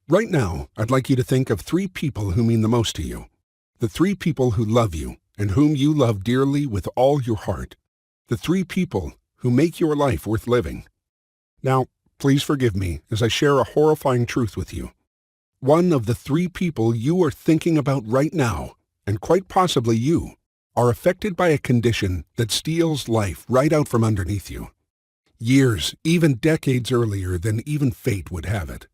Right now, I'd like you to think of 3 people who mean the most to you. The 3 people who love you and whom you love dearly with all your heart. The 3 people who make your life worth living. Now, please forgive me as I share a horrifying truth with you. One of the 3 people you are thinking about right now, and quite possibly you, are affected by a condition that steals life right out from underneath you. Years, even decades earlier than even fate would have it.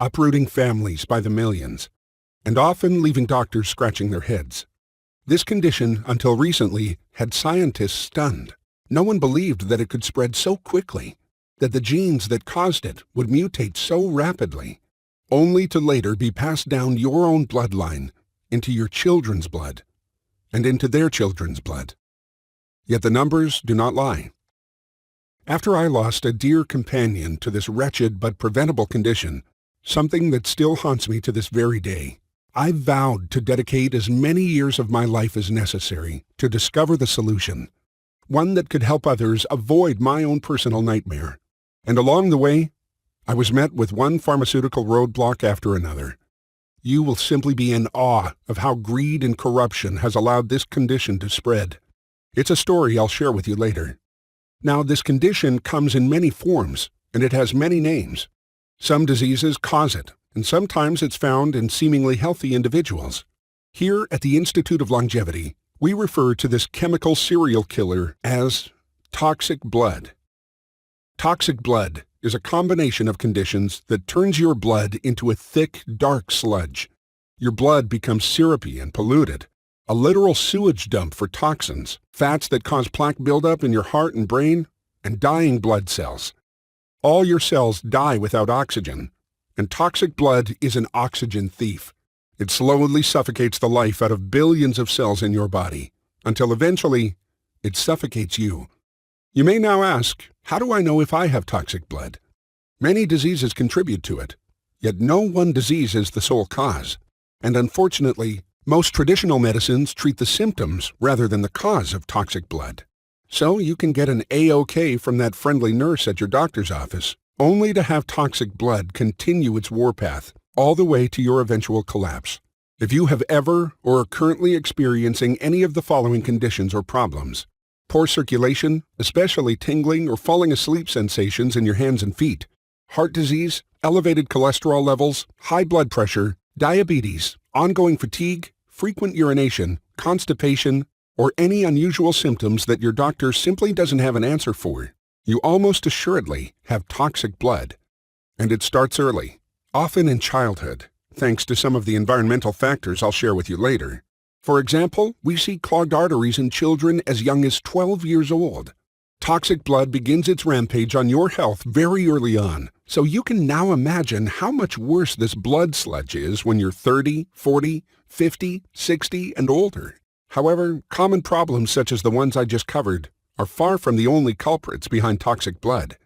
Uprooting families by the millions, and often leaving doctors scratching their heads. This condition, until recently, had scientists stunned. No one believed that it could spread so quickly, that the genes that caused it would mutate so rapidly, only to later be passed down your own bloodline into your children's blood, and into their children's blood. Yet the numbers do not lie. After I lost a dear companion to this wretched but preventable condition, something that still haunts me to this very day, I vowed to dedicate as many years of my life as necessary to discover the solution, one that could help others avoid my own personal nightmare. And along the way, I was met with one pharmaceutical roadblock after another. You will simply be in awe of how greed and corruption has allowed this condition to spread. It's a story I'll share with you later. Now, this condition comes in many forms, and it has many names. Some diseases cause it, and sometimes it's found in seemingly healthy individuals. Here at the Institute of Longevity, we refer to this chemical serial killer as toxic blood. Toxic blood is a combination of conditions that turns your blood into a thick, dark sludge. Your blood becomes syrupy and polluted, a literal sewage dump for toxins, fats that cause plaque buildup in your heart and brain, and dying blood cells. All your cells die without oxygen, and toxic blood is an oxygen thief. It slowly suffocates the life out of billions of cells in your body, until eventually it suffocates you. You may now ask, how do I know if I have toxic blood? Many diseases contribute to it, yet no one disease is the sole cause. And unfortunately, most traditional medicines treat the symptoms rather than the cause of toxic blood. So you can get an A-OK from that friendly nurse at your doctor's office, only to have toxic blood continue its warpath all the way to your eventual collapse. If you have ever or are currently experiencing any of the following conditions or problems: poor circulation, especially tingling or falling asleep sensations in your hands and feet, heart disease, elevated cholesterol levels, high blood pressure, diabetes, ongoing fatigue, frequent urination, constipation, or any unusual symptoms that your doctor simply doesn't have an answer for, you almost assuredly have toxic blood. And it starts early, often in childhood, thanks to some of the environmental factors I'll share with you later. For example, we see clogged arteries in children as young as 12 years old. Toxic blood begins its rampage on your health very early on, so you can now imagine how much worse this blood sludge is when you're 30, 40, 50, 60, and older. However, common problems such as the ones I just covered are far from the only culprits behind toxic blood.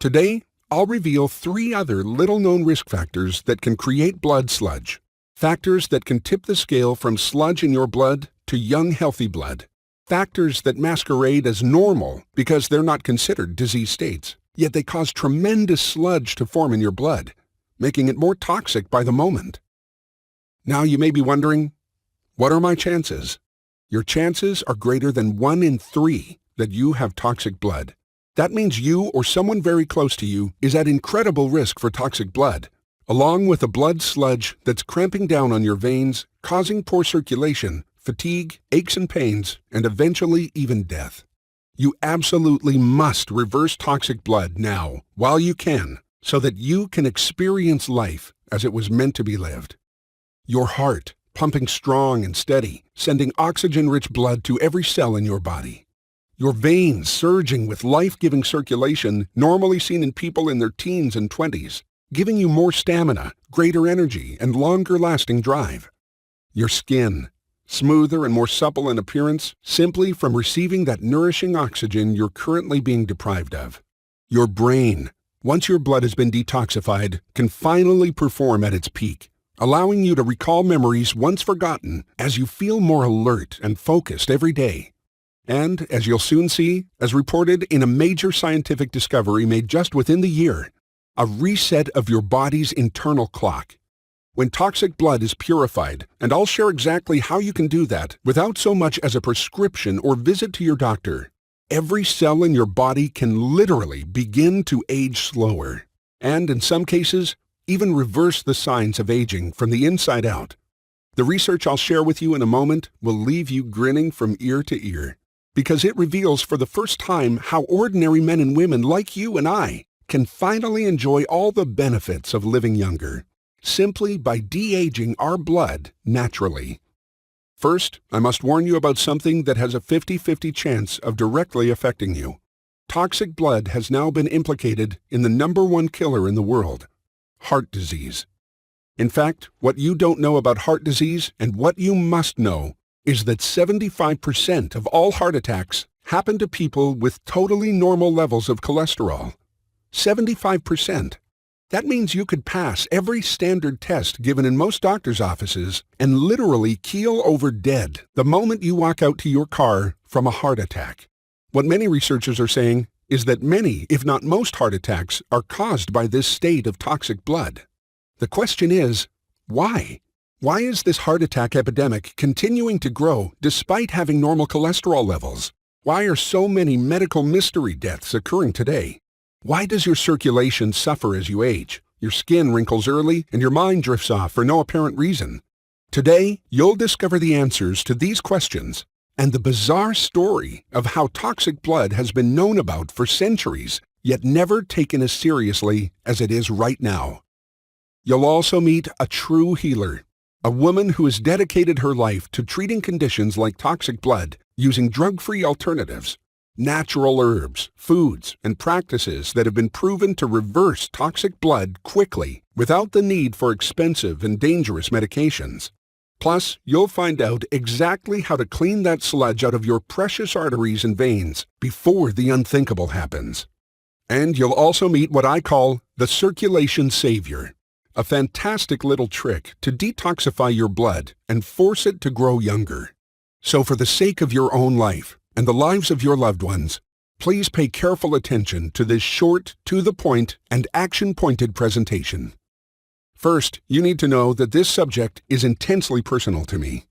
Today, I'll reveal 3 other little-known risk factors that can create blood sludge. Factors that can tip the scale from sludge in your blood to young, healthy blood. Factors that masquerade as normal because they're not considered disease states, yet they cause tremendous sludge to form in your blood, making it more toxic by the moment. Now you may be wondering, what are my chances? Your chances are greater than 1 in 3 that you have toxic blood. That means you or someone very close to you is at incredible risk for toxic blood, along with a blood sludge that's cramping down on your veins, causing poor circulation, fatigue, aches and pains, and eventually even death. You absolutely must reverse toxic blood now, while you can, so that you can experience life as it was meant to be lived. Your heart, pumping strong and steady, sending oxygen-rich blood to every cell in your body. Your veins surging with life-giving circulation normally seen in people in their teens and 20s, giving you more stamina, greater energy, and longer-lasting drive. Your skin, smoother and more supple in appearance, simply from receiving that nourishing oxygen you're currently being deprived of. Your brain, once your blood has been detoxified, can finally perform at its peak, allowing you to recall memories once forgotten as you feel more alert and focused every day. And, as you'll soon see, as reported in a major scientific discovery made just within the year, a reset of your body's internal clock. When toxic blood is purified, and I'll share exactly how you can do that without so much as a prescription or visit to your doctor, every cell in your body can literally begin to age slower, and in some cases, even reverse the signs of aging from the inside out. The research I'll share with you in a moment will leave you grinning from ear to ear, because it reveals for the first time how ordinary men and women like you and I can finally enjoy all the benefits of living younger, simply by de-aging our blood naturally. First, I must warn you about something that has a 50-50 chance of directly affecting you. Toxic blood has now been implicated in the #1 killer in the world, heart disease. In fact, what you don't know about heart disease and what you must know is that 75% of all heart attacks happen to people with totally normal levels of cholesterol. 75%. That means you could pass every standard test given in most doctor's offices and literally keel over dead the moment you walk out to your car from a heart attack. What many researchers are saying is that many, if not most, heart attacks are caused by this state of toxic blood. The question is, why? Why is this heart attack epidemic continuing to grow despite having normal cholesterol levels? Why are so many medical mystery deaths occurring today? Why does your circulation suffer as you age, your skin wrinkles early, and your mind drifts off for no apparent reason? Today, you'll discover the answers to these questions and the bizarre story of how toxic blood has been known about for centuries, yet never taken as seriously as it is right now. You'll also meet a true healer, a woman who has dedicated her life to treating conditions like toxic blood using drug-free alternatives, natural herbs, foods, and practices that have been proven to reverse toxic blood quickly without the need for expensive and dangerous medications. Plus, you'll find out exactly how to clean that sludge out of your precious arteries and veins before the unthinkable happens. And you'll also meet what I call the circulation savior, a fantastic little trick to detoxify your blood and force it to grow younger. So for the sake of your own life and the lives of your loved ones, please pay careful attention to this short, to-the-point, and action-pointed presentation. First, you need to know that this subject is intensely personal to me.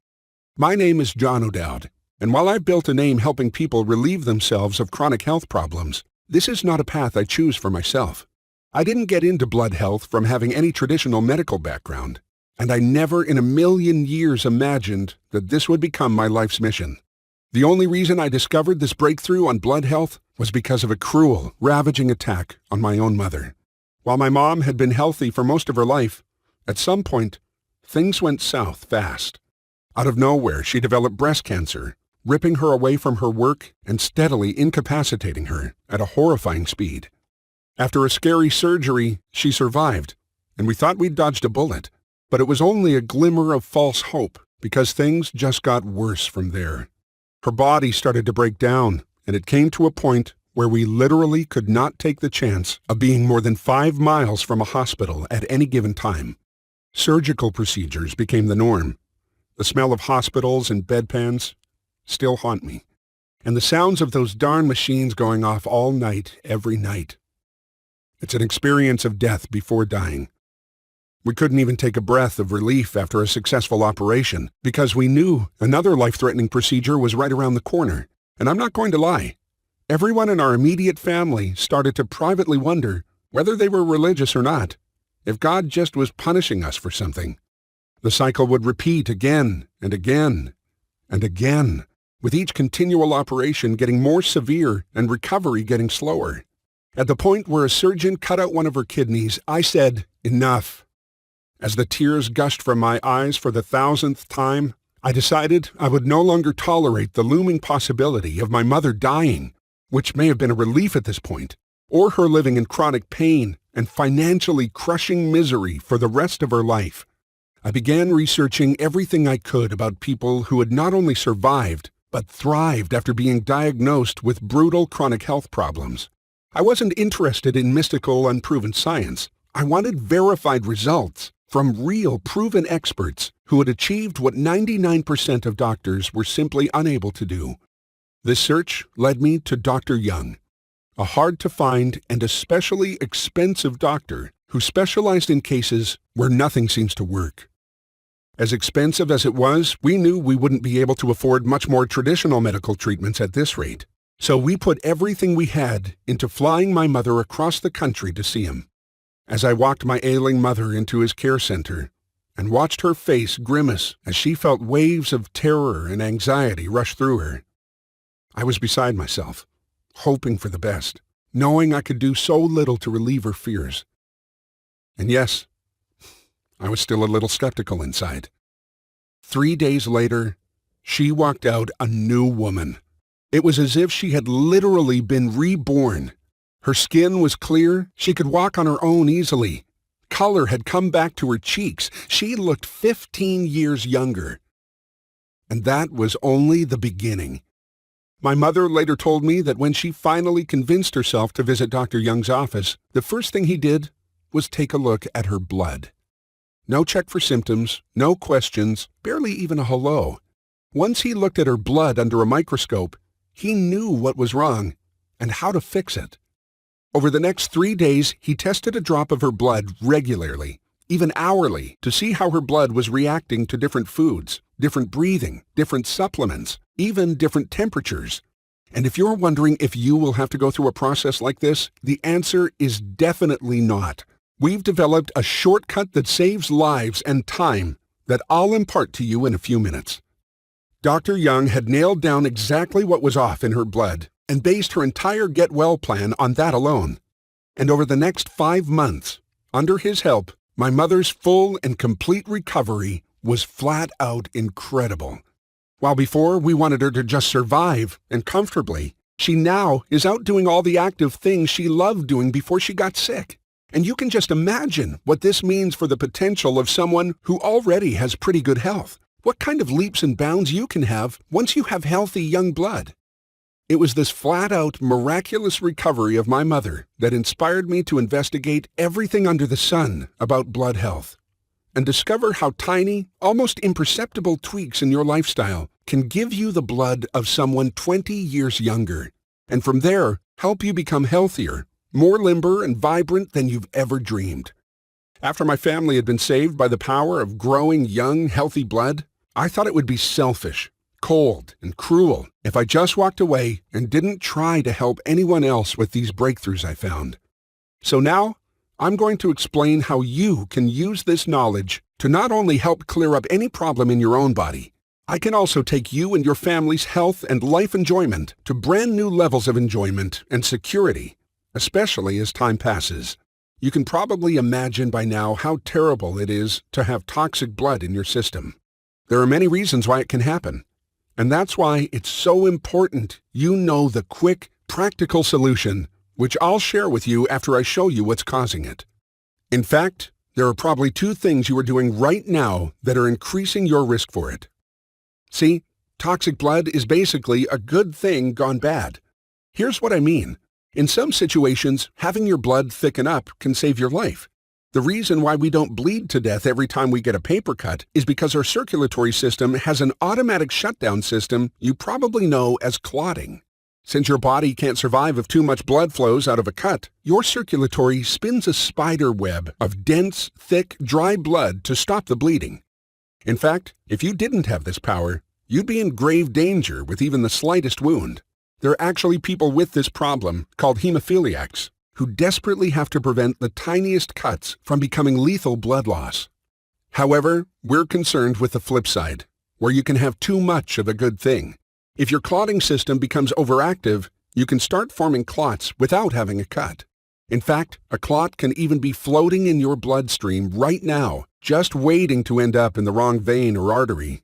My name is John O'Dowd, and while I've built a name helping people relieve themselves of chronic health problems, this is not a path I choose for myself. I didn't get into blood health from having any traditional medical background, and I never in a million years imagined that this would become my life's mission. The only reason I discovered this breakthrough on blood health was because of a cruel, ravaging attack on my own mother. While my mom had been healthy for most of her life, at some point, things went south fast. Out of nowhere, she developed breast cancer, ripping her away from her work and steadily incapacitating her at a horrifying speed. After a scary surgery, she survived, and we thought we'd dodged a bullet. But it was only a glimmer of false hope because things just got worse from there. Her body started to break down, and it came to a point where we literally could not take the chance of being more than 5 miles from a hospital at any given time. Surgical procedures became the norm. The smell of hospitals and bedpans still haunt me, and the sounds of those darn machines going off all night, every night. It's an experience of death before dying. We couldn't even take a breath of relief after a successful operation because we knew another life-threatening procedure was right around the corner. And I'm not going to lie. Everyone in our immediate family started to privately wonder, whether they were religious or not, if God just was punishing us for something. The cycle would repeat again and again and again, with each continual operation getting more severe and recovery getting slower. At the point where a surgeon cut out one of her kidneys, I said, "Enough." As the tears gushed from my eyes for the 1,000th time, I decided I would no longer tolerate the looming possibility of my mother dying, which may have been a relief at this point, or her living in chronic pain and financially crushing misery for the rest of her life. I began researching everything I could about people who had not only survived, but thrived after being diagnosed with brutal chronic health problems. I wasn't interested in mystical, unproven science. I wanted verified results from real, proven experts who had achieved what 99% of doctors were simply unable to do. This search led me to Dr. Young. a hard-to-find and especially expensive doctor who specialized in cases where nothing seems to work. As expensive as it was, we knew we wouldn't be able to afford much more traditional medical treatments at this rate. So we put everything we had into flying my mother across the country to see him. As I walked my ailing mother into his care center and watched her face grimace as she felt waves of terror and anxiety rush through her, I was beside myself, hoping for the best, knowing I could do so little to relieve her fears. And yes, I was still a little skeptical inside. 3 days later, she walked out a new woman. It was as if she had literally been reborn. Her skin was clear. She could walk on her own easily. Color had come back to her cheeks. She looked 15 years younger. And that was only the beginning. My mother later told me that when she finally convinced herself to visit Dr. Young's office, the first thing he did was take a look at her blood. No check for symptoms, no questions, barely even a hello. Once he looked at her blood under a microscope, he knew what was wrong and how to fix it. Over the next 3 days, he tested a drop of her blood regularly, even hourly, to see how her blood was reacting to different foods, different breathing, different supplements, even different temperatures. And if you're wondering if you will have to go through a process like this, the answer is definitely not. We've developed a shortcut that saves lives and time that I'll impart to you in a few minutes. Dr. Young had nailed down exactly what was off in her blood and based her entire get well plan on that alone. And over the next 5 months, under his help, my mother's full and complete recovery was flat out incredible. While before we wanted her to just survive and comfortably, she now is out doing all the active things she loved doing before she got sick. And you can just imagine what this means for the potential of someone who already has pretty good health. What kind of leaps and bounds you can have once you have healthy young blood. It was this flat-out, miraculous recovery of my mother that inspired me to investigate everything under the sun about blood health and discover how tiny, almost imperceptible tweaks in your lifestyle can give you the blood of someone 20 years younger, and from there, help you become healthier, more limber and vibrant than you've ever dreamed. After my family had been saved by the power of growing young, healthy blood, I thought it would be selfish, cold, and cruel if I just walked away and didn't try to help anyone else with these breakthroughs I found. So now, I'm going to explain how you can use this knowledge to not only help clear up any problem in your own body, I can also take you and your family's health and life enjoyment to brand new levels of enjoyment and security, especially as time passes. You can probably imagine by now how terrible it is to have toxic blood in your system. There are many reasons why it can happen, and that's why it's so important you know the quick, practical solution, which I'll share with you after I show you what's causing it. In fact, there are probably 2 things you are doing right now that are increasing your risk for it. See, toxic blood is basically a good thing gone bad. Here's what I mean. In some situations, having your blood thicken up can save your life. The reason why we don't bleed to death every time we get a paper cut is because our circulatory system has an automatic shutdown system you probably know as clotting. Since your body can't survive if too much blood flows out of a cut, your circulatory spins a spider web of dense, thick, dry blood to stop the bleeding. In fact, if you didn't have this power, you'd be in grave danger with even the slightest wound. There are actually people with this problem, called hemophiliacs, who desperately have to prevent the tiniest cuts from becoming lethal blood loss. However, we're concerned with the flip side, where you can have too much of a good thing. If your clotting system becomes overactive, you can start forming clots without having a cut. In fact, a clot can even be floating in your bloodstream right now, just waiting to end up in the wrong vein or artery.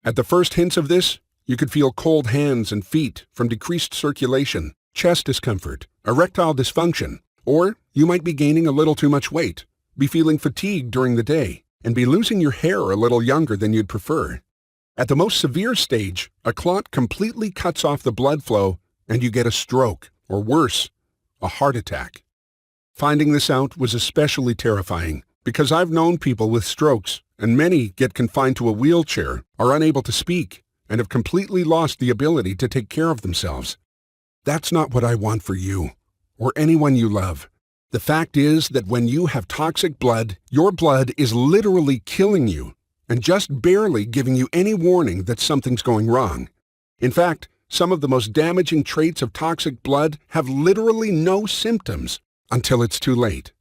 At the first hints of this, you could feel cold hands and feet from decreased circulation, chest discomfort, erectile dysfunction, or you might be gaining a little too much weight, be feeling fatigued during the day, and be losing your hair a little younger than you'd prefer. At the most severe stage, a clot completely cuts off the blood flow and you get a stroke, or worse, a heart attack. Finding this out was especially terrifying because I've known people with strokes, and many get confined to a wheelchair, are unable to speak, and have completely lost the ability to take care of themselves. That's not what I want for you. or anyone you love. The fact is that when you have toxic blood, your blood is literally killing you and just barely giving you any warning that something's going wrong. In fact, some of the most damaging traits of toxic blood have literally no symptoms until it's too late.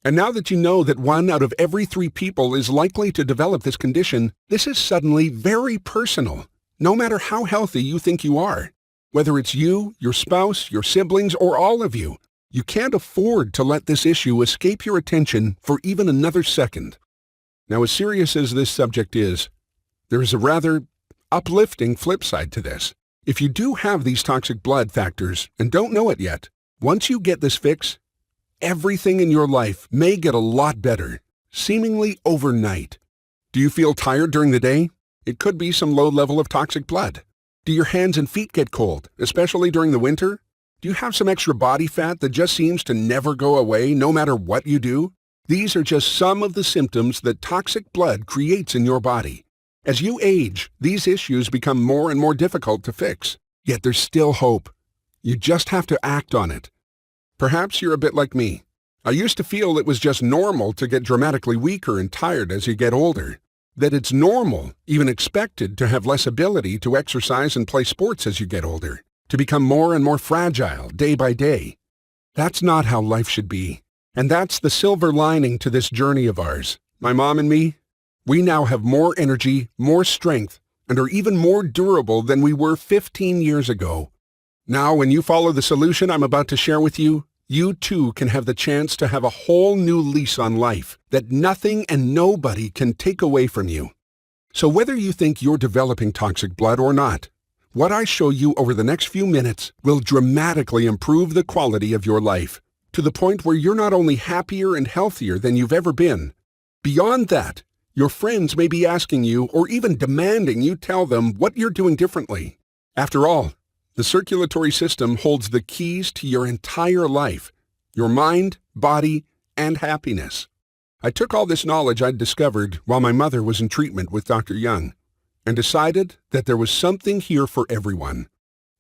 And now that you know that 1 out of every 3 people is likely to develop this condition, this is suddenly very personal, no matter how healthy you think you are. Whether it's you, your spouse, your siblings, or all of you, you can't afford to let this issue escape your attention for even another second. Now, as serious as this subject is, there is a rather uplifting flip side to this. If you do have these toxic blood factors and don't know it yet, once you get this fix, everything in your life may get a lot better, seemingly overnight. Do you feel tired during the day? It could be some low level of toxic blood. Do your hands and feet get cold, especially during the winter? Do you have some extra body fat that just seems to never go away no matter what you do? These are just some of the symptoms that toxic blood creates in your body. As you age, these issues become more and more difficult to fix. Yet there's still hope. You just have to act on it. Perhaps you're a bit like me. I used to feel it was just normal to get dramatically weaker and tired as you get older. That it's normal, even expected, to have less ability to exercise and play sports as you get older, to become more and more fragile day by day. That's not how life should be. And that's the silver lining to this journey of ours. My mom and me, we now have more energy, more strength, and are even more durable than we were 15 years ago. Now, when you follow the solution I'm about to share with you, you too can have the chance to have a whole new lease on life that nothing and nobody can take away from you. So whether you think you're developing toxic blood or not, what I show you over the next few minutes will dramatically improve the quality of your life, to the point where you're not only happier and healthier than you've ever been. Beyond that, your friends may be asking you or even demanding you tell them what you're doing differently. After all, the circulatory system holds the keys to your entire life, your mind, body, and happiness. I took all this knowledge I'd discovered while my mother was in treatment with Dr. Young and decided that there was something here for everyone.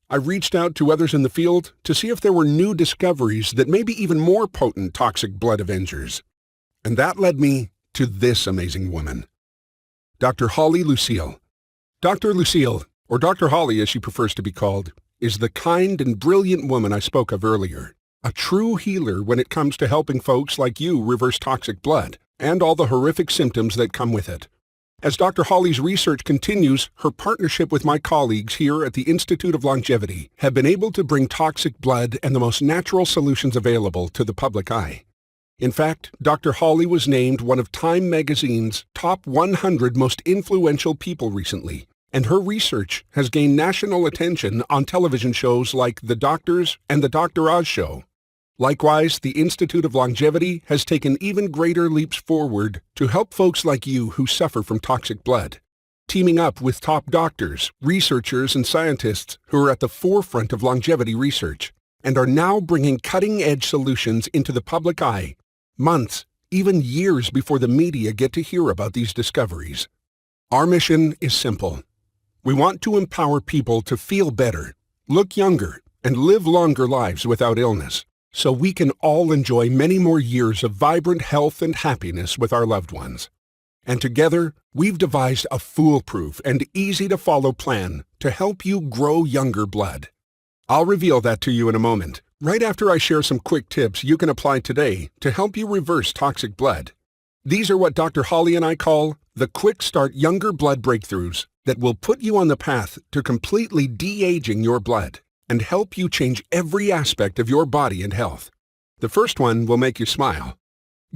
I reached out to others in the field to see if there were new discoveries that may be even more potent toxic blood avengers. And that led me to this amazing woman, Dr. Holly Lucille. Dr. Lucille, or Dr. Holly as she prefers to be called, is the kind and brilliant woman I spoke of earlier, a true healer when it comes to helping folks like you reverse toxic blood and all the horrific symptoms that come with it. As Dr. Holly's research continues, her partnership with my colleagues here at the Institute of Longevity have been able to bring toxic blood and the most natural solutions available to the public eye. In fact, Dr. Holly was named one of Time magazine's top 100 most influential people recently, and her research has gained national attention on television shows like The Doctors and The Dr. Oz Show. Likewise, the Institute of Longevity has taken even greater leaps forward to help folks like you who suffer from toxic blood, teaming up with top doctors, researchers, and scientists who are at the forefront of longevity research and are now bringing cutting-edge solutions into the public eye, months, even years before the media get to hear about these discoveries. Our mission is simple. We want to empower people to feel better, look younger, and live longer lives without illness, so we can all enjoy many more years of vibrant health and happiness with our loved ones. And together, we've devised a foolproof and easy-to-follow plan to help you grow younger blood. I'll reveal that to you in a moment, right after I share some quick tips you can apply today to help you reverse toxic blood. These are what Dr. Holly and I call the Quick Start Younger Blood Breakthroughs that will put you on the path to completely de-aging your blood and help you change every aspect of your body and health. The first one will make you smile.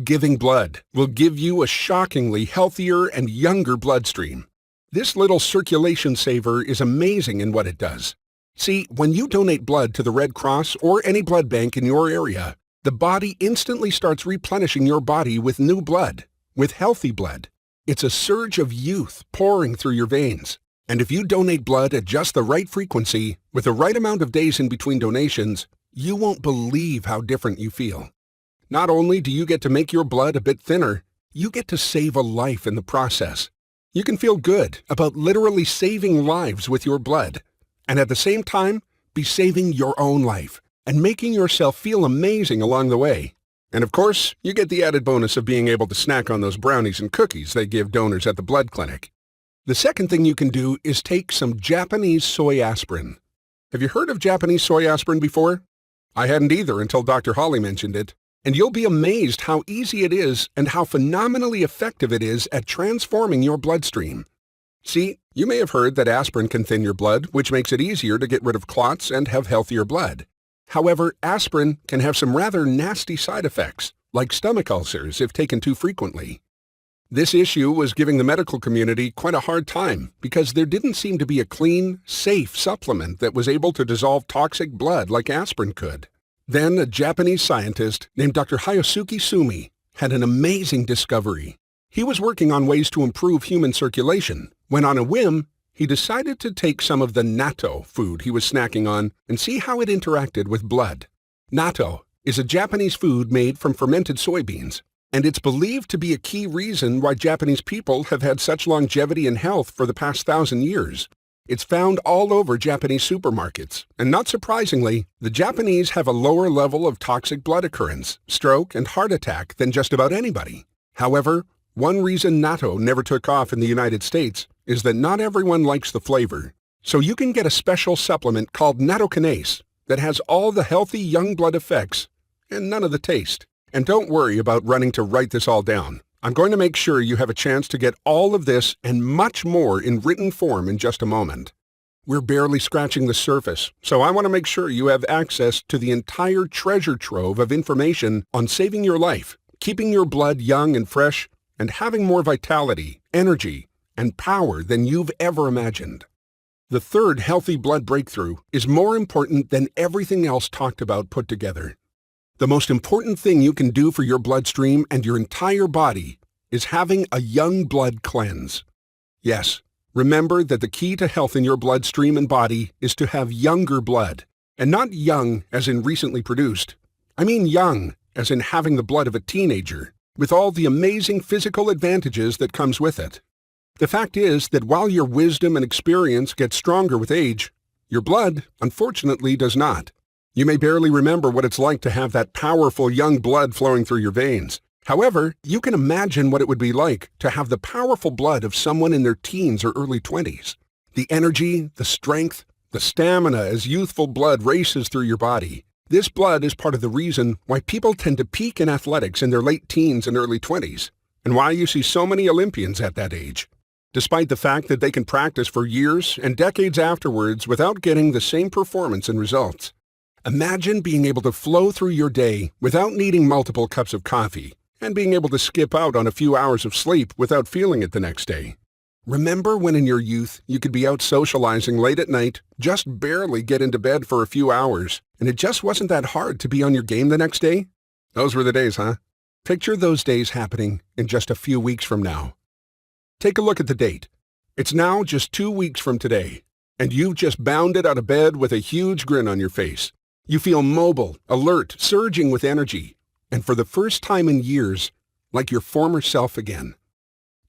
Giving blood will give you a shockingly healthier and younger bloodstream. This little circulation saver is amazing in what it does. See, when you donate blood to the Red Cross or any blood bank in your area, the body instantly starts replenishing your body with new blood, with healthy blood. It's a surge of youth pouring through your veins. And if you donate blood at just the right frequency, with the right amount of days in between donations, you won't believe how different you feel. Not only do you get to make your blood a bit thinner, you get to save a life in the process. You can feel good about literally saving lives with your blood, and at the same time, be saving your own life and making yourself feel amazing along the way. And of course, you get the added bonus of being able to snack on those brownies and cookies they give donors at the blood clinic. The second thing you can do is take some Japanese soy aspirin. Have you heard of Japanese soy aspirin before? I hadn't either until Dr. Holly mentioned it, and you'll be amazed how easy it is and how phenomenally effective it is at transforming your bloodstream. See, you may have heard that aspirin can thin your blood, which makes it easier to get rid of clots and have healthier blood. However, aspirin can have some rather nasty side effects, like stomach ulcers if taken too frequently. This issue was giving the medical community quite a hard time because there didn't seem to be a clean, safe supplement that was able to dissolve toxic blood like aspirin could. Then a Japanese scientist named Dr. Hayosuke Sumi had an amazing discovery. He was working on ways to improve human circulation when on a whim, he decided to take some of the natto food he was snacking on and see how it interacted with blood. Natto is a Japanese food made from fermented soybeans, and it's believed to be a key reason why Japanese people have had such longevity and health for the past 1,000 years. It's found all over Japanese supermarkets, and not surprisingly, the Japanese have a lower level of toxic blood occurrence, stroke, and heart attack than just about anybody. However, one reason natto never took off in the United States is that not everyone likes the flavor. So you can get a special supplement called nattokinase that has all the healthy young blood effects and none of the taste. And don't worry about running to write this all down. I'm going to make sure you have a chance to get all of this and much more in written form in just a moment. We're barely scratching the surface, so I want to make sure you have access to the entire treasure trove of information on saving your life, keeping your blood young and fresh, and having more vitality, energy, and power than you've ever imagined. The third healthy blood breakthrough is more important than everything else talked about put together. The most important thing you can do for your bloodstream and your entire body is having a young blood cleanse. Yes, remember that the key to health in your bloodstream and body is to have younger blood, and not young as in recently produced. I mean young as in having the blood of a teenager, with all the amazing physical advantages that comes with it. The fact is that while your wisdom and experience get stronger with age, your blood, unfortunately, does not. You may barely remember what it's like to have that powerful young blood flowing through your veins. However, you can imagine what it would be like to have the powerful blood of someone in their teens or early 20s. The energy, the strength, the stamina as youthful blood races through your body. This blood is part of the reason why people tend to peak in athletics in their late teens and early 20s, and why you see so many Olympians at that age. Despite the fact that they can practice for years and decades afterwards without getting the same performance and results. Imagine being able to flow through your day without needing multiple cups of coffee and being able to skip out on a few hours of sleep without feeling it the next day. Remember when in your youth you could be out socializing late at night, just barely get into bed for a few hours, and it just wasn't that hard to be on your game the next day? Those were the days, huh? Picture those days happening in just a few weeks from now. Take a look at the date. It's now just 2 weeks from today, and you've just bounded out of bed with a huge grin on your face. You feel mobile, alert, surging with energy, and for the first time in years, like your former self again.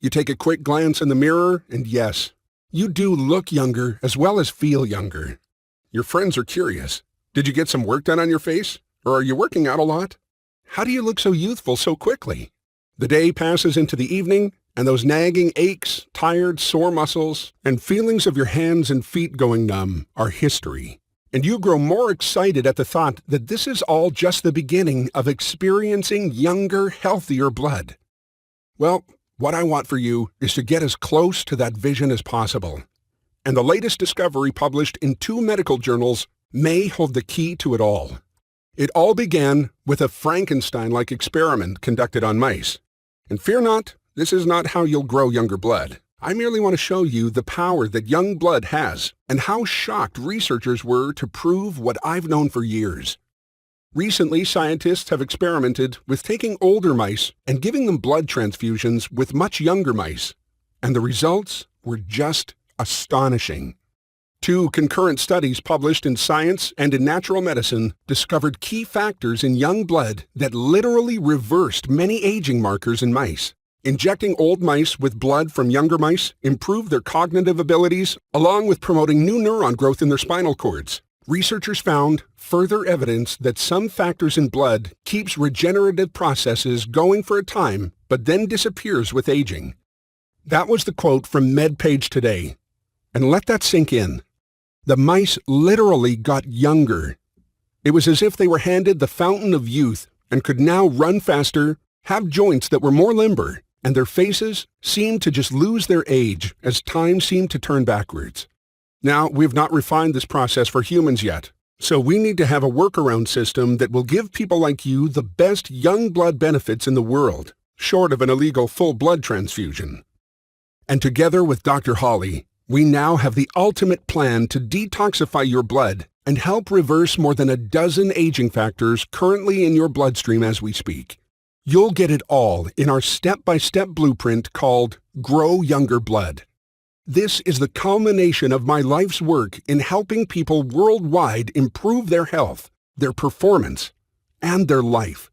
You take a quick glance in the mirror, and yes, you do look younger as well as feel younger. Your friends are curious. Did you get some work done on your face? Or are you working out a lot? How do you look so youthful so quickly? The day passes into the evening, and those nagging aches, tired, sore muscles, and feelings of your hands and feet going numb are history. And you grow more excited at the thought that this is all just the beginning of experiencing younger, healthier blood. Well, what I want for you is to get as close to that vision as possible. And the latest discovery published in 2 medical journals may hold the key to it all. It all began with a Frankenstein-like experiment conducted on mice. And fear not, this is not how you'll grow younger blood. I merely want to show you the power that young blood has and how shocked researchers were to prove what I've known for years. Recently, scientists have experimented with taking older mice and giving them blood transfusions with much younger mice, and the results were just astonishing. 2 concurrent studies published in Science and in Natural Medicine discovered key factors in young blood that literally reversed many aging markers in mice. Injecting old mice with blood from younger mice improved their cognitive abilities, along with promoting new neuron growth in their spinal cords. Researchers found further evidence that some factors in blood keeps regenerative processes going for a time, but then disappears with aging. That was the quote from MedPage Today. And let that sink in. The mice literally got younger. It was as if they were handed the fountain of youth and could now run faster, have joints that were more limber, and their faces seemed to just lose their age as time seemed to turn backwards. Now, we've not refined this process for humans yet, so we need to have a workaround system that will give people like you the best young blood benefits in the world, short of an illegal full blood transfusion. And together with Dr. Holly, we now have the ultimate plan to detoxify your blood and help reverse more than a dozen aging factors currently in your bloodstream as we speak. You'll get it all in our step-by-step blueprint called Grow Younger Blood. This is the culmination of my life's work in helping people worldwide improve their health, their performance, and their life.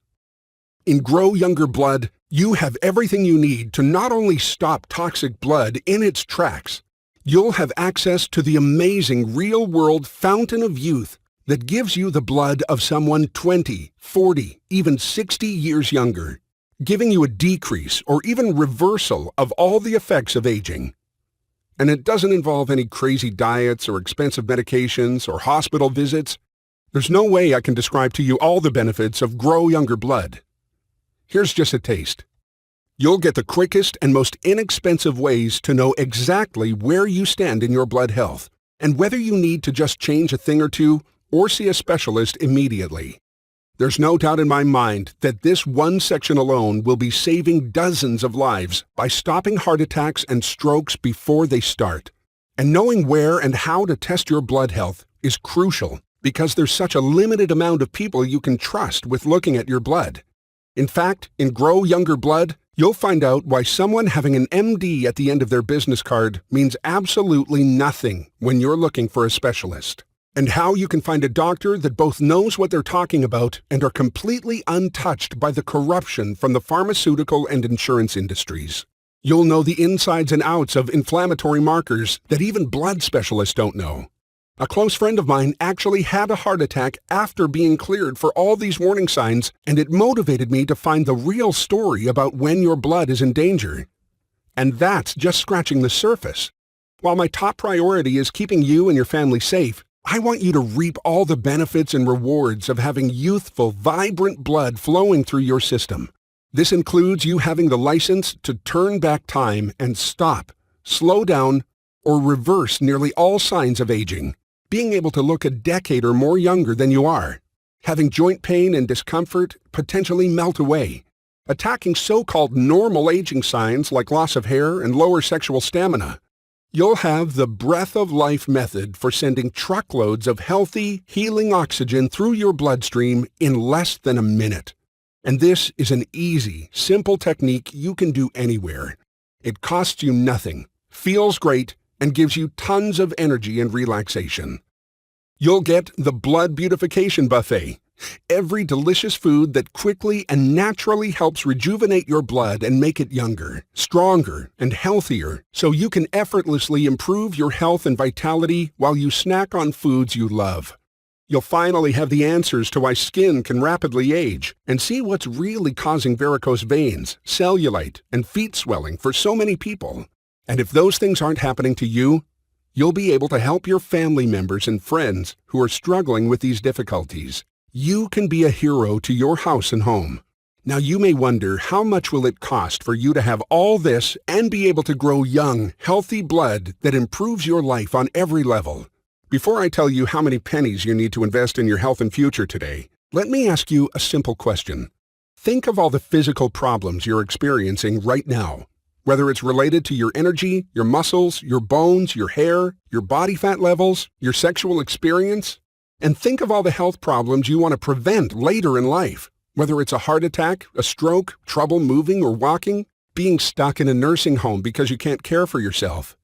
In Grow Younger Blood, you have everything you need to not only stop toxic blood in its tracks, you'll have access to the amazing real-world fountain of youth that gives you the blood of someone 20, 40, even 60 years younger, giving you a decrease or even reversal of all the effects of aging. And it doesn't involve any crazy diets or expensive medications or hospital visits. There's no way I can describe to you all the benefits of Grow Younger Blood. Here's just a taste. You'll get the quickest and most inexpensive ways to know exactly where you stand in your blood health and whether you need to just change a thing or two or see a specialist immediately. There's no doubt in my mind that this one section alone will be saving dozens of lives by stopping heart attacks and strokes before they start. And knowing where and how to test your blood health is crucial because there's such a limited amount of people you can trust with looking at your blood. In fact, in Grow Younger Blood, you'll find out why someone having an MD at the end of their business card means absolutely nothing when you're looking for a specialist, and how you can find a doctor that both knows what they're talking about and are completely untouched by the corruption from the pharmaceutical and insurance industries. You'll know the insides and outs of inflammatory markers that even blood specialists don't know. A close friend of mine actually had a heart attack after being cleared for all these warning signs, and it motivated me to find the real story about when your blood is in danger. And that's just scratching the surface. While my top priority is keeping you and your family safe, I want you to reap all the benefits and rewards of having youthful, vibrant blood flowing through your system. This includes you having the license to turn back time and stop, slow down, or reverse nearly all signs of aging. Being able to look a decade or more younger than you are, having joint pain and discomfort potentially melt away, attacking so-called normal aging signs like loss of hair and lower sexual stamina. You'll have the breath of life method for sending truckloads of healthy, healing oxygen through your bloodstream in less than a minute. And this is an easy, simple technique you can do anywhere. It costs you nothing, feels great, and gives you tons of energy and relaxation. You'll get the Blood Beautification Buffet, every delicious food that quickly and naturally helps rejuvenate your blood and make it younger, stronger, and healthier so you can effortlessly improve your health and vitality while you snack on foods you love. You'll finally have the answers to why skin can rapidly age and see what's really causing varicose veins, cellulite, and feet swelling for so many people. And if those things aren't happening to you, you'll be able to help your family members and friends who are struggling with these difficulties. You can be a hero to your house and home. Now you may wonder, how much will it cost for you to have all this and be able to grow young, healthy blood that improves your life on every level? Before I tell you how many pennies you need to invest in your health and future today, let me ask you a simple question. Think of all the physical problems you're experiencing right now. Whether it's related to your energy, your muscles, your bones, your hair, your body fat levels, your sexual experience. And think of all the health problems you want to prevent later in life. Whether it's a heart attack, a stroke, trouble moving or walking, being stuck in a nursing home because you can't care for yourself.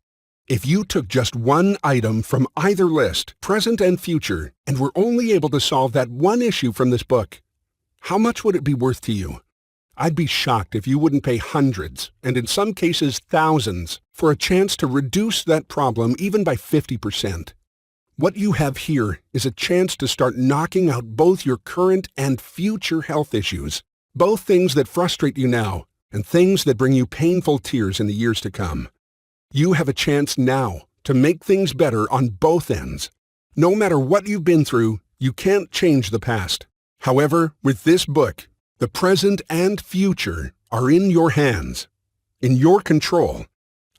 If you took just one item from either list, present and future, and were only able to solve that one issue from this book, how much would it be worth to you? I'd be shocked if you wouldn't pay hundreds, and in some cases thousands, for a chance to reduce that problem even by 50%. What you have here is a chance to start knocking out both your current and future health issues, both things that frustrate you now and things that bring you painful tears in the years to come. You have a chance now to make things better on both ends. No matter what you've been through, you can't change the past. However, with this book, the present and future are in your hands, in your control.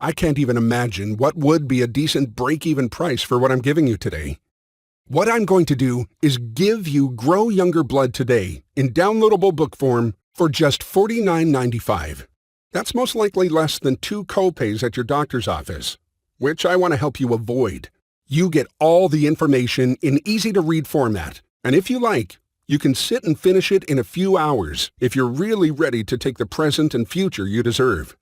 I can't even imagine what would be a decent break-even price for what I'm giving you today. What I'm going to do is give you Grow Younger Blood today in downloadable book form for just $49.95. That's most likely less than 2 co-pays at your doctor's office, which I want to help you avoid. You get all the information in easy-to-read format, and if you like, you can sit and finish it in a few hours if you're really ready to take the present and future you deserve.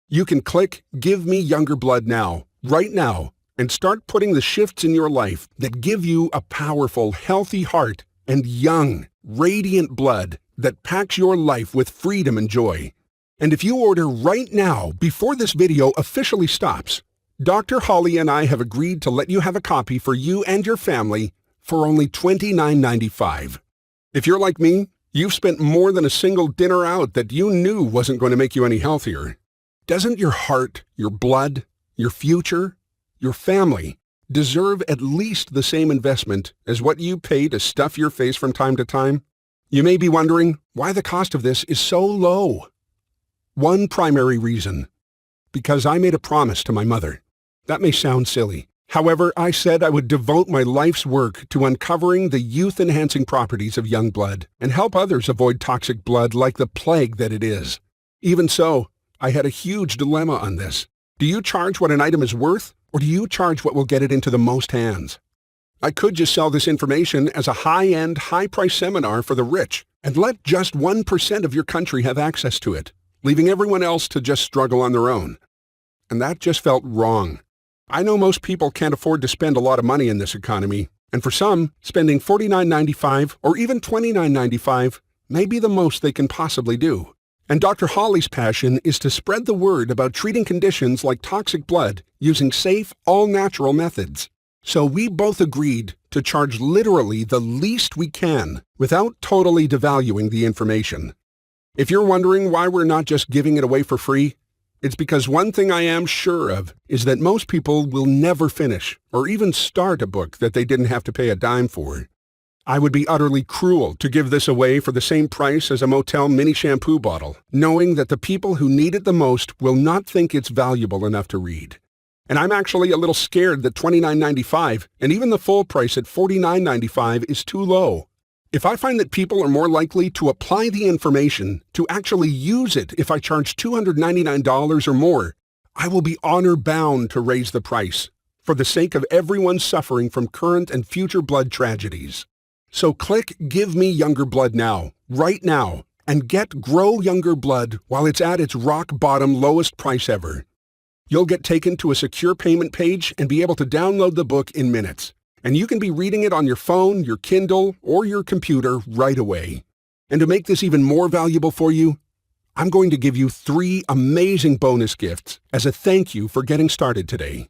You can click Give Me Younger Blood now, right now, and start putting the shifts in your life that give you a powerful, healthy heart and young, radiant blood that packs your life with freedom and joy. And if you order right now, before this video officially stops, Dr. Holly and I have agreed to let you have a copy for you and your family for only $29.95. If you're like me, you've spent more than a single dinner out that you knew wasn't going to make you any healthier. Doesn't your heart, your blood, your future, your family deserve at least the same investment as what you pay to stuff your face from time to time? You may be wondering why the cost of this is so low. One primary reason: because I made a promise to my mother. That may sound silly. However, I said I would devote my life's work to uncovering the youth-enhancing properties of young blood and help others avoid toxic blood like the plague that it is. Even so, I had a huge dilemma on this. Do you charge what an item is worth, or do you charge what will get it into the most hands? I could just sell this information as a high-end, high-price seminar for the rich and let just 1% of your country have access to it, leaving everyone else to just struggle on their own. And that just felt wrong. I know most people can't afford to spend a lot of money in this economy, and for some, spending $49.95 or even $29.95 may be the most they can possibly do. And Dr. Holly's passion is to spread the word about treating conditions like toxic blood using safe, all-natural methods. So we both agreed to charge literally the least we can without totally devaluing the information. If you're wondering why we're not just giving it away for free, it's because one thing I am sure of is that most people will never finish or even start a book that they didn't have to pay a dime for. I would be utterly cruel to give this away for the same price as a Motel mini shampoo bottle, knowing that the people who need it the most will not think it's valuable enough to read. And I'm actually a little scared that $29.95 and even the full price at $49.95 is too low. If I find that people are more likely to apply the information, to actually use it if I charge $299 or more, I will be honor-bound to raise the price, for the sake of everyone suffering from current and future blood tragedies. So click Give Me Younger Blood now, right now, and get Grow Younger Blood while it's at its rock-bottom lowest price ever. You'll get taken to a secure payment page and be able to download the book in minutes. And you can be reading it on your phone, your Kindle, or your computer right away. And to make this even more valuable for you, I'm going to give you 3 amazing bonus gifts as a thank you for getting started today.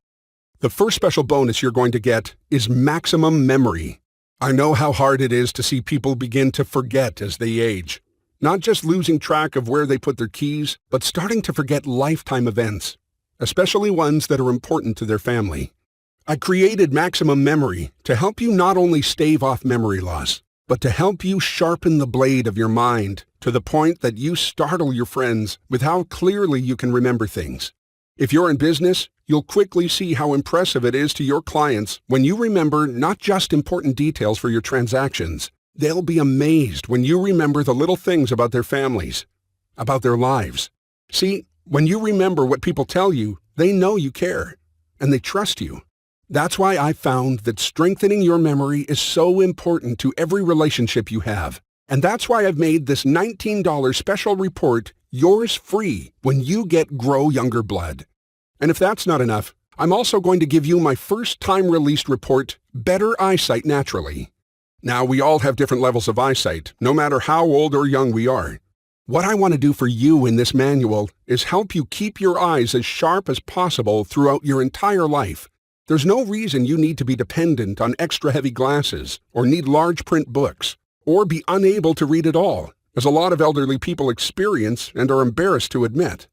The first special bonus you're going to get is maximum memory. I know how hard it is to see people begin to forget as they age. Not just losing track of where they put their keys, but starting to forget lifetime events, especially ones that are important to their family. I created Maximum Memory to help you not only stave off memory loss, but to help you sharpen the blade of your mind to the point that you startle your friends with how clearly you can remember things. If you're in business, you'll quickly see how impressive it is to your clients when you remember not just important details for your transactions. They'll be amazed when you remember the little things about their families, about their lives. See, when you remember what people tell you, they know you care, and they trust you. That's why I found that strengthening your memory is so important to every relationship you have. And that's why I've made this $19 special report yours free when you get Grow Younger Blood. And if that's not enough, I'm also going to give you my first time released report, Better Eyesight Naturally. Now, we all have different levels of eyesight, no matter how old or young we are. What I want to do for you in this manual is help you keep your eyes as sharp as possible throughout your entire life. There's no reason you need to be dependent on extra heavy glasses or need large print books or be unable to read at all, as a lot of elderly people experience and are embarrassed to admit.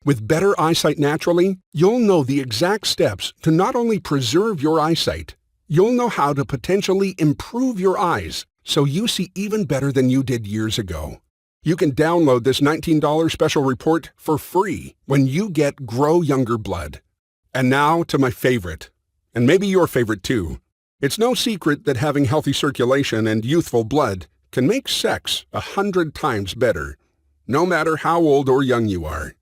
With better eyesight naturally, you'll know the exact steps to not only preserve your eyesight, you'll know how to potentially improve your eyes so you see even better than you did years ago. You can download this $19 special report for free when you get Grow Younger Blood. And now to my favorite, and maybe your favorite too. It's no secret that having healthy circulation and youthful blood can make sex 100 times better, no matter how old or young you are.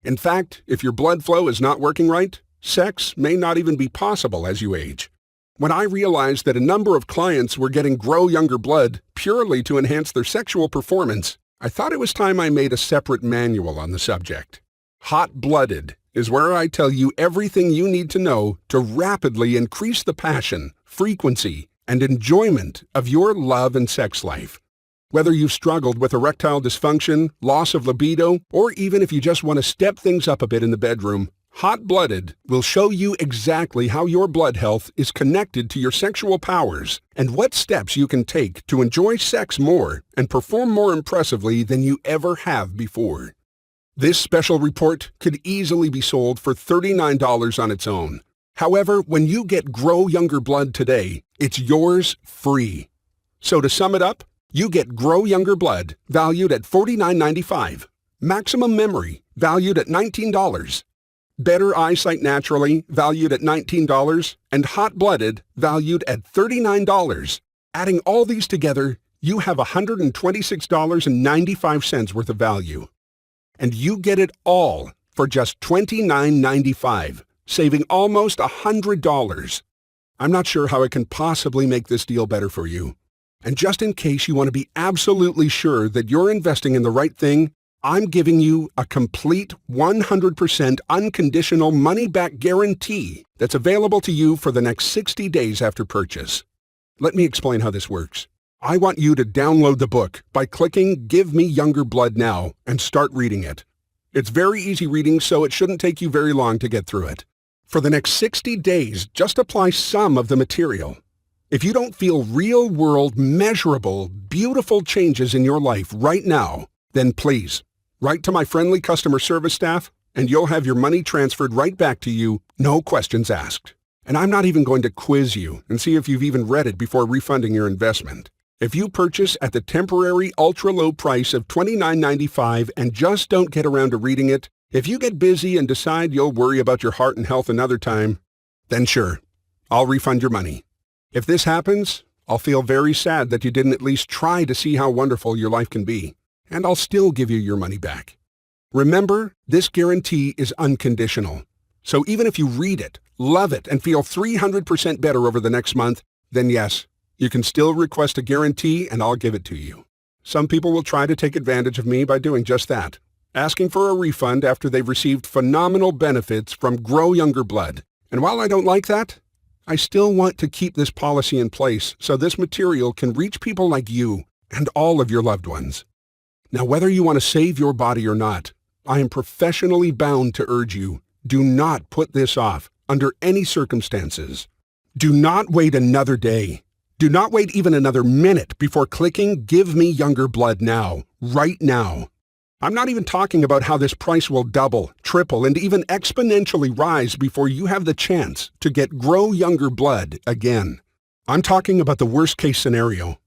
In fact, if your blood flow is not working right, sex may not even be possible as you age. When I realized that a number of clients were getting Grow Younger Blood purely to enhance their sexual performance, I thought it was time I made a separate manual on the subject. Hot-Blooded is where I tell you everything you need to know to rapidly increase the passion, frequency, and enjoyment of your love and sex life. Whether you've struggled with erectile dysfunction, loss of libido, or even if you just want to step things up a bit in the bedroom, Hot-Blooded will show you exactly how your blood health is connected to your sexual powers and what steps you can take to enjoy sex more and perform more impressively than you ever have before. This special report could easily be sold for $39 on its own. However, when you get Grow Younger Blood today, it's yours free. So to sum it up, you get Grow Younger Blood, valued at $49.95. Maximum Memory, valued at $19. Better Eyesight Naturally, valued at $19. And Hot-Blooded, valued at $39. Adding all these together, you have $126.95 worth of value. And you get it all for just $29.95, saving almost $100. I'm not sure how I can possibly make this deal better for you. And just in case you want to be absolutely sure that you're investing in the right thing, I'm giving you a complete 100% unconditional money-back guarantee that's available to you for the next 60 days after purchase. Let me explain how this works. I want you to download the book by clicking Give Me Younger Blood Now and start reading it. It's very easy reading, so it shouldn't take you very long to get through it. For the next 60 days, just apply some of the material. If you don't feel real-world, measurable, beautiful changes in your life right now, then please, write to my friendly customer service staff, and you'll have your money transferred right back to you, no questions asked. And I'm not even going to quiz you and see if you've even read it before refunding your investment. If you purchase at the temporary ultra-low price of $29.95 and just don't get around to reading it, if you get busy and decide you'll worry about your heart and health another time, then sure, I'll refund your money. If this happens, I'll feel very sad that you didn't at least try to see how wonderful your life can be, and I'll still give you your money back. Remember, this guarantee is unconditional. So even if you read it, love it, and feel 300% better over the next month, then yes, you can still request a guarantee and I'll give it to you. Some people will try to take advantage of me by doing just that, asking for a refund after they've received phenomenal benefits from Grow Younger Blood. And while I don't like that, I still want to keep this policy in place so this material can reach people like you and all of your loved ones. Now, whether you want to save your body or not, I am professionally bound to urge you, do not put this off under any circumstances. Do not wait another day. Do not wait even another minute before clicking Give Me Younger Blood Now, right now. I'm not even talking about how this price will double, triple, and even exponentially rise before you have the chance to get Grow Younger Blood again. I'm talking about the worst-case scenario,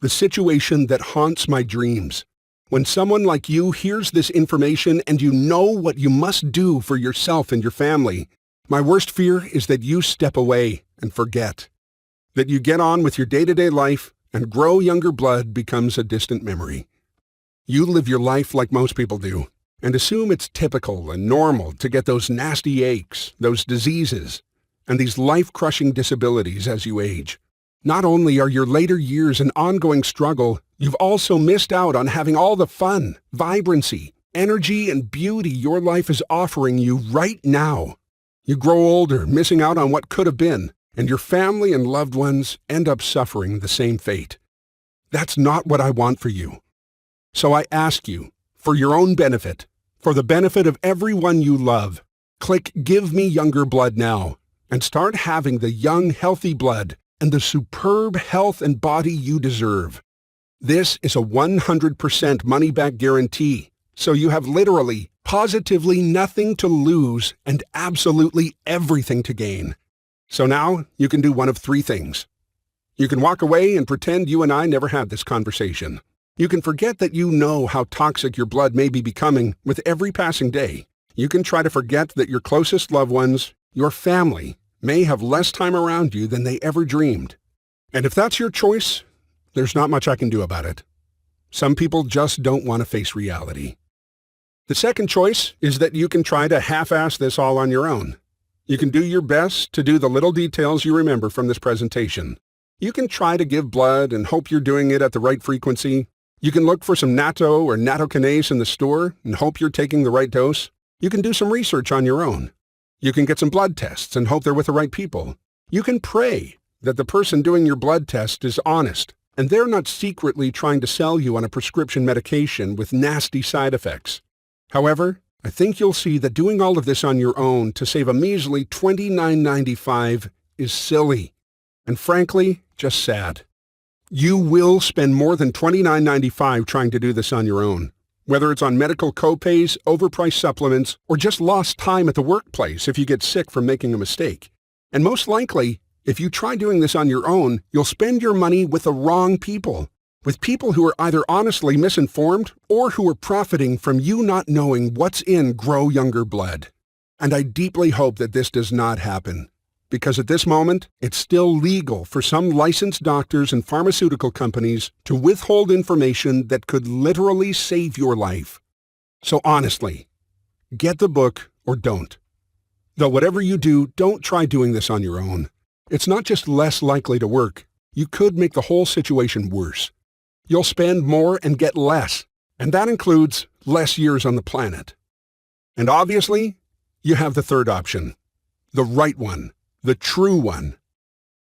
the situation that haunts my dreams. When someone like you hears this information and you know what you must do for yourself and your family, my worst fear is that you step away and forget, that you get on with your day-to-day life and Grow Younger Blood becomes a distant memory. You live your life like most people do, and assume it's typical and normal to get those nasty aches, those diseases, and these life-crushing disabilities as you age. Not only are your later years an ongoing struggle, you've also missed out on having all the fun, vibrancy, energy, and beauty your life is offering you right now. You grow older, missing out on what could have been, and your family and loved ones end up suffering the same fate. That's not what I want for you. So I ask you, for your own benefit, for the benefit of everyone you love, click Give Me Younger Blood Now. and start having the young, healthy blood and the superb health and body you deserve. This is a 100% money-back guarantee, so you have literally, positively nothing to lose and absolutely everything to gain. So now you can do one of three things. You can walk away and pretend you and I never had this conversation. You can forget that you know how toxic your blood may be becoming with every passing day. You can try to forget that your closest loved ones, your family, may have less time around you than they ever dreamed. And if that's your choice, there's not much I can do about it. Some people just don't want to face reality. The second choice is that you can try to half-ass this all on your own. You can do your best to do the little details you remember from this presentation. You can try to give blood and hope you're doing it at the right frequency. You can look for some natto or nattokinase in the store and hope you're taking the right dose. You can do some research on your own. You can get some blood tests and hope they're with the right people. You can pray that the person doing your blood test is honest and they're not secretly trying to sell you on a prescription medication with nasty side effects. However, I think you'll see that doing all of this on your own to save a measly $29.95 is silly and frankly, just sad. You will spend more than $29.95 trying to do this on your own, whether it's on medical copays, overpriced supplements, or just lost time at the workplace if you get sick from making a mistake. And most likely, if you try doing this on your own, you'll spend your money with the wrong people, with people who are either honestly misinformed or who are profiting from you not knowing what's in Grow Younger Blood. And I deeply hope that this does not happen. Because at this moment, it's still legal for some licensed doctors and pharmaceutical companies to withhold information that could literally save your life. So honestly, get the book or don't. Though whatever you do, don't try doing this on your own. It's not just less likely to work. You could make the whole situation worse. You'll spend more and get less, and that includes less years on the planet. And obviously, you have the third option, the right one. The true one.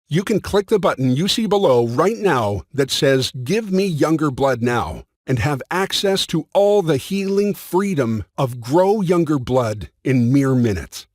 You can click the button you see below right now that says Give Me Younger Blood Now and have access to all the healing freedom of Grow Younger Blood in mere minutes.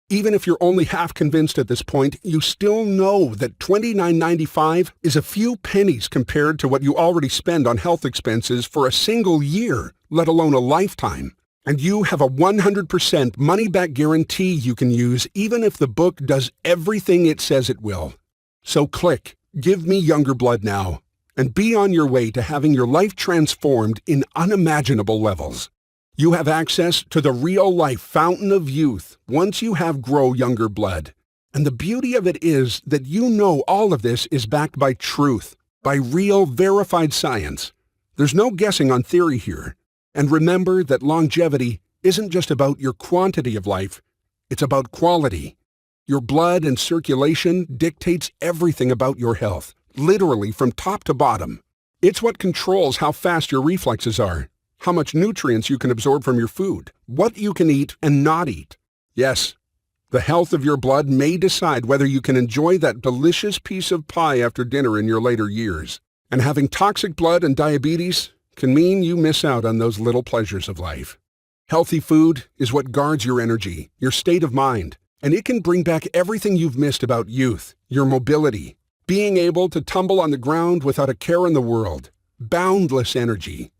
Even if you're only half convinced at this point, you still know that $29.95 is a few pennies compared to what you already spend on health expenses for a single year, let alone a lifetime. And you have a 100% money-back guarantee you can use even if the book does everything it says it will. So click Give Me Younger Blood Now and be on your way to having your life transformed in unimaginable levels. You have access to the real-life fountain of youth once you have Grow Younger Blood. And the beauty of it is that you know all of this is backed by truth, by real, verified science. There's no guessing on theory here. And remember that longevity isn't just about your quantity of life, it's about quality. Your blood and circulation dictates everything about your health, literally from top to bottom. It's what controls how fast your reflexes are, how much nutrients you can absorb from your food, what you can eat and not eat. Yes, the health of your blood may decide whether you can enjoy that delicious piece of pie after dinner in your later years. And having toxic blood and diabetes can mean you miss out on those little pleasures of life. Healthy food is what guards your energy, your state of mind, and it can bring back everything you've missed about youth, your mobility, being able to tumble on the ground without a care in the world, boundless energy.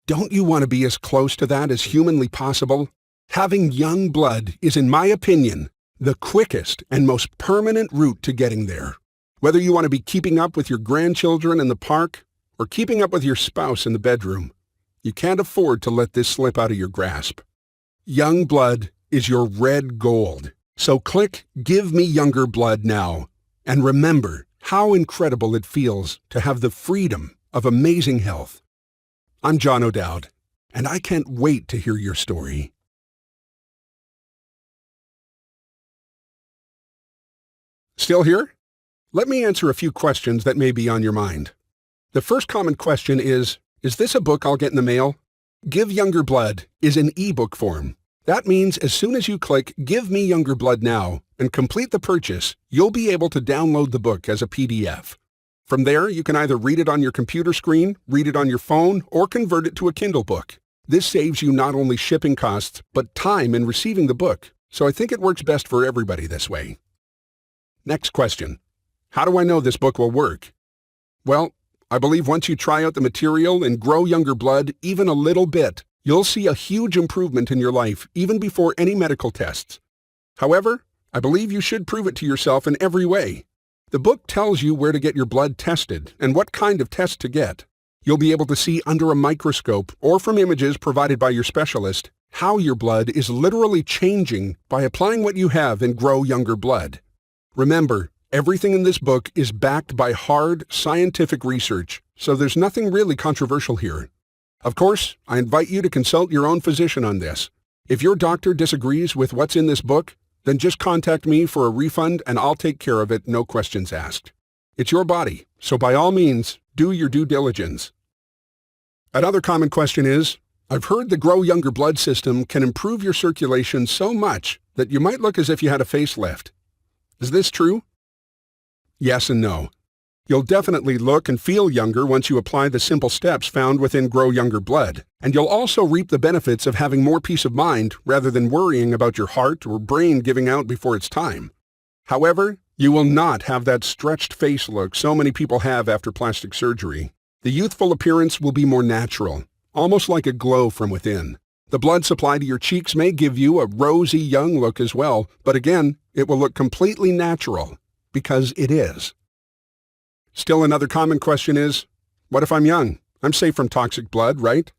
Don't you want to be as close to that as humanly possible? Having young blood is, in my opinion, the quickest and most permanent route to getting there. Whether you want to be keeping up with your grandchildren in the park or keeping up with your spouse in the bedroom, you can't afford to let this slip out of your grasp. Young blood is your red gold. So click Give Me Younger Blood now. And remember how incredible it feels to have the freedom of amazing health. I'm John O'Dowd, and I can't wait to hear your story. Still here? Let me answer a few questions that may be on your mind. The first common question is this a book I'll get in the mail? Give Younger Blood is in ebook form. That means as soon as you click Give Me Younger Blood Now and complete the purchase, you'll be able to download the book as a PDF. From there, you can either read it on your computer screen, read it on your phone, or convert it to a Kindle book. This saves you not only shipping costs, but time in receiving the book, so I think it works best for everybody this way. Next question. How do I know this book will work? Well, I believe once you try out the material and grow younger blood even a little bit, you'll see a huge improvement in your life even before any medical tests. However, I believe you should prove it to yourself in every way. The book tells you where to get your blood tested and what kind of test to get. You'll be able to see under a microscope or from images provided by your specialist how your blood is literally changing by applying what you have in Grow Younger Blood. Remember, everything in this book is backed by hard, scientific research, so there's nothing really controversial here. Of course, I invite you to consult your own physician on this. If your doctor disagrees with what's in this book, then just contact me for a refund and I'll take care of it, no questions asked. It's your body, so by all means, do your due diligence. Another common question is, I've heard the Grow Younger Blood system can improve your circulation so much that you might look as if you had a facelift. Is this true? Yes and no. You'll definitely look and feel younger once you apply the simple steps found within Grow Younger Blood, and you'll also reap the benefits of having more peace of mind rather than worrying about your heart or brain giving out before it's time. However, you will not have that stretched face look so many people have after plastic surgery. The youthful appearance will be more natural, almost like a glow from within. The blood supply to your cheeks may give you a rosy young look as well, but again, it will look completely natural, because it is. Still another common question is, what if I'm young? I'm safe from toxic blood, right?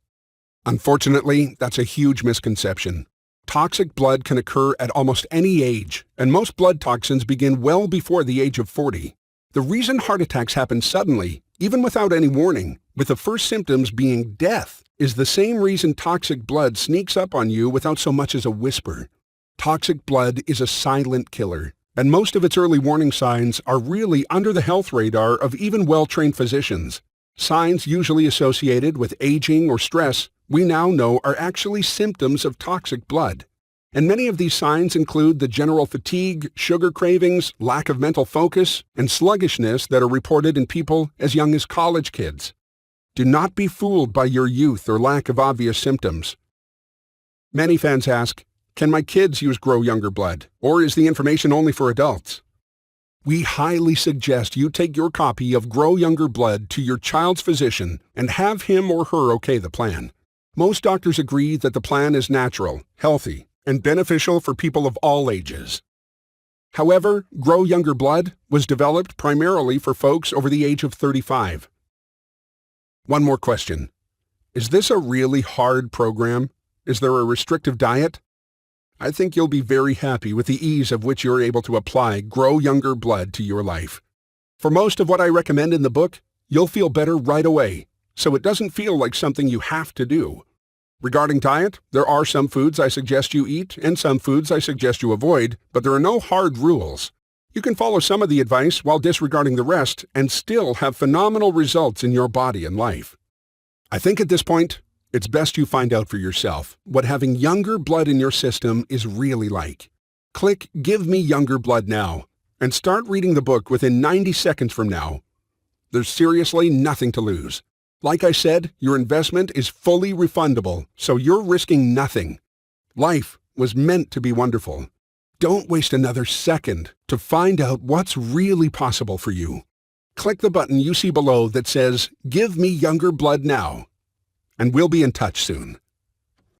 Unfortunately, that's a huge misconception. Toxic blood can occur at almost any age, and most blood toxins begin well before the age of 40. The reason heart attacks happen suddenly, even without any warning, with the first symptoms being death, is the same reason toxic blood sneaks up on you without so much as a whisper. Toxic blood is a silent killer, and most of its early warning signs are really under the health radar of even well-trained physicians. Signs usually associated with aging or stress we now know are actually symptoms of toxic blood. And many of these signs include the general fatigue, sugar cravings, lack of mental focus, and sluggishness that are reported in people as young as college kids. Do not be fooled by your youth or lack of obvious symptoms. Many fans ask, can my kids use Grow Younger Blood, or is the information only for adults? We highly suggest you take your copy of Grow Younger Blood to your child's physician and have him or her okay the plan. Most doctors agree that the plan is natural, healthy, and beneficial for people of all ages. However, Grow Younger Blood was developed primarily for folks over the age of 35. One more question. Is this a really hard program? Is there a restrictive diet? I think you'll be very happy with the ease of which you're able to apply Grow Younger Blood to your life. For most of what I recommend in the book, you'll feel better right away, so it doesn't feel like something you have to do. Regarding diet, there are some foods I suggest you eat and some foods I suggest you avoid, but there are no hard rules. You can follow some of the advice while disregarding the rest and still have phenomenal results in your body and life. I think at this point, it's best you find out for yourself what having younger blood in your system is really like. Click Give Me Younger Blood now and start reading the book within 90 seconds from now. There's seriously nothing to lose. Like I said, your investment is fully refundable, so you're risking nothing. Life was meant to be wonderful. Don't waste another second to find out what's really possible for you. Click the button you see below that says Give Me Younger Blood now, and we'll be in touch soon.